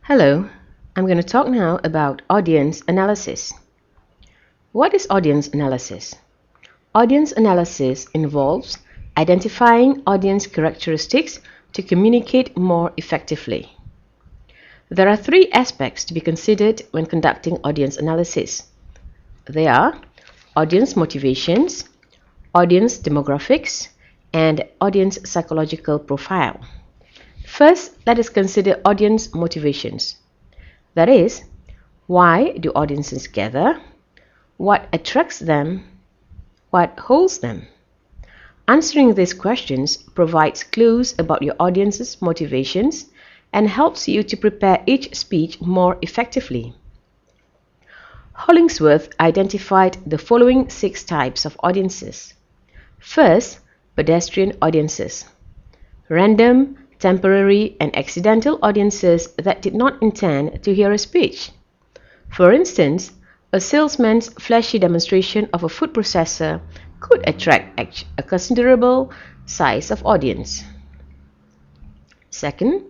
Hello, I'm going to talk now about audience analysis. What is audience analysis? Audience analysis involves identifying audience characteristics to communicate more effectively. There are three aspects to be considered when conducting audience analysis. They are audience motivations, audience demographics, and audience psychological profile. First, let us consider audience motivations. That is, why do audiences gather? What attracts them? What holds them? Answering these questions provides clues about your audience's motivations and helps you to prepare each speech more effectively. Hollingsworth identified the following 6 types of audiences. First, pedestrian audiences. Random, temporary, and accidental audiences that did not intend to hear a speech. For instance, a salesman's flashy demonstration of a food processor could attract a considerable size of audience. Second,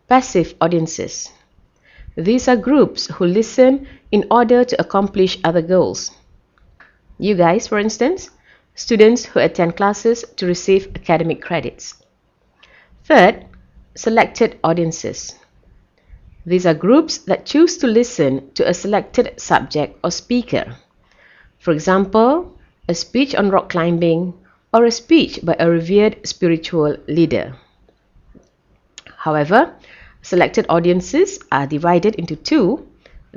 passive audiences. These are groups who listen in order to accomplish other goals. You guys, for instance, students who attend classes to receive academic credits. Third, selected audiences. These are groups that choose to listen to a selected subject or speaker. For example, a speech on rock climbing or a speech by a revered spiritual leader. However, selected audiences are divided into 2,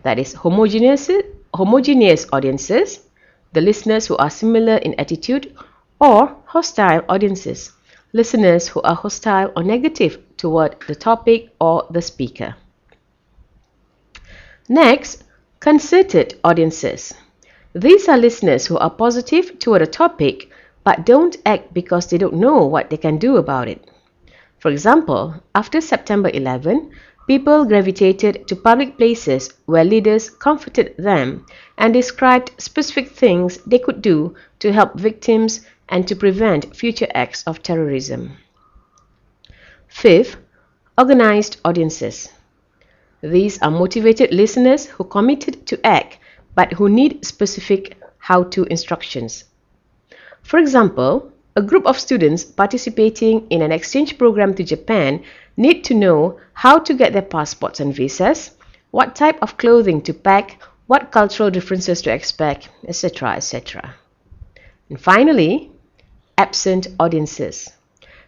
that is homogeneous audiences, the listeners who are similar in attitude, or hostile audiences, listeners who are hostile or negative toward the topic or the speaker. Next, concerted audiences. These are listeners who are positive toward a topic but don't act because they don't know what they can do about it. For example, after September 11, people gravitated to public places where leaders comforted them and described specific things they could do to help victims and to prevent future acts of terrorism. Fifth, organized audiences. These are motivated listeners who committed to act but who need specific how-to instructions. For example, a group of students participating in an exchange program to Japan need to know how to get their passports and visas, what type of clothing to pack, what cultural differences to expect, etc., etc. And finally, absent audiences.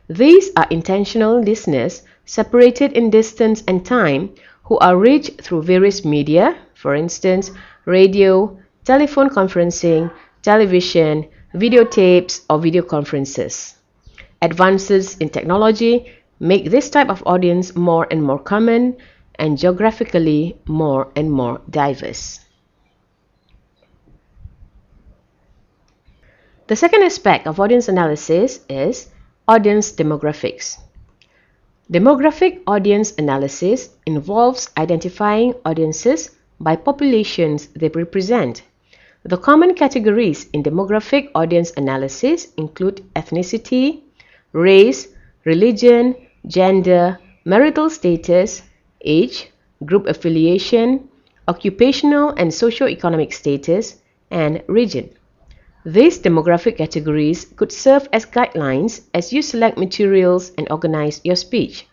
These are intentional listeners separated in distance and time who are reached through various media, for instance, radio, telephone conferencing, television, videotapes, or video conferences. Advances in technology make this type of audience more and more common and geographically more and more diverse. The second aspect of audience analysis is audience demographics. Demographic audience analysis involves identifying audiences by populations they represent. The common categories in demographic audience analysis include ethnicity, race, religion, gender, marital status, age, group affiliation, occupational and socio-economic status, and region. These demographic categories could serve as guidelines as you select materials and organize your speech.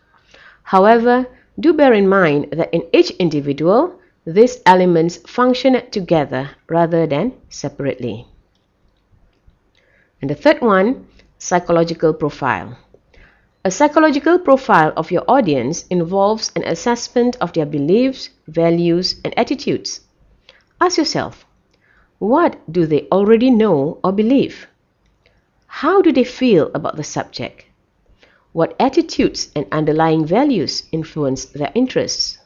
However, do bear in mind that in each individual, these elements function together rather than separately. And the third one, psychological profile. A psychological profile of your audience involves an assessment of their beliefs, values, and attitudes. Ask yourself, what do they already know or believe? How do they feel about the subject? What attitudes and underlying values influence their interests?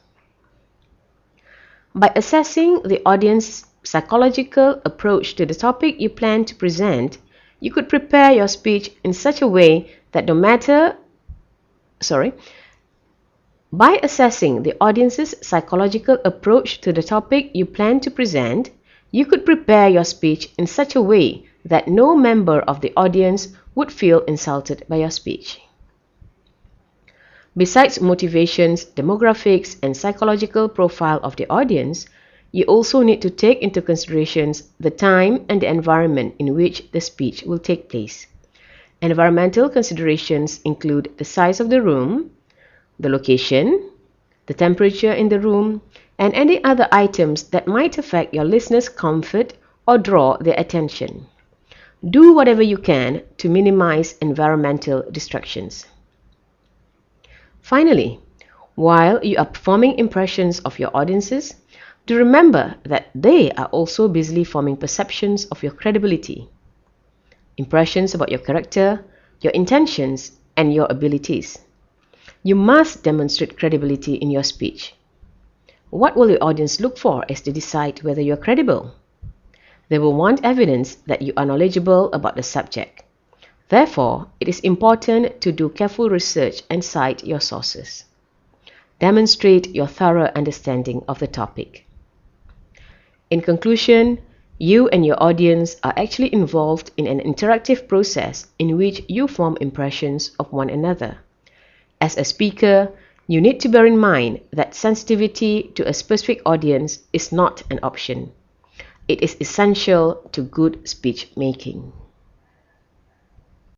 By assessing the audience's psychological approach to the topic you plan to present, you could prepare your speech in such a way that By assessing the audience's psychological approach to the topic you plan to present, you could prepare your speech in such a way that no member of the audience would feel insulted by your speech. Besides motivations, demographics, and psychological profile of the audience, you also need to take into considerations the time and the environment in which the speech will take place. Environmental considerations include the size of the room, the location, the temperature in the room, and any other items that might affect your listeners' comfort or draw their attention. Do whatever you can to minimize environmental distractions. Finally, while you are performing impressions of your audiences, do remember that they are also busily forming perceptions of your credibility, impressions about your character, your intentions, and your abilities. You must demonstrate credibility in your speech. What will your audience look for as they decide whether you are credible? They will want evidence that you are knowledgeable about the subject. Therefore, it is important to do careful research and cite your sources. Demonstrate your thorough understanding of the topic. In conclusion, you and your audience are actually involved in an interactive process in which you form impressions of one another. As a speaker, you need to bear in mind that sensitivity to a specific audience is not an option. It is essential to good speech making.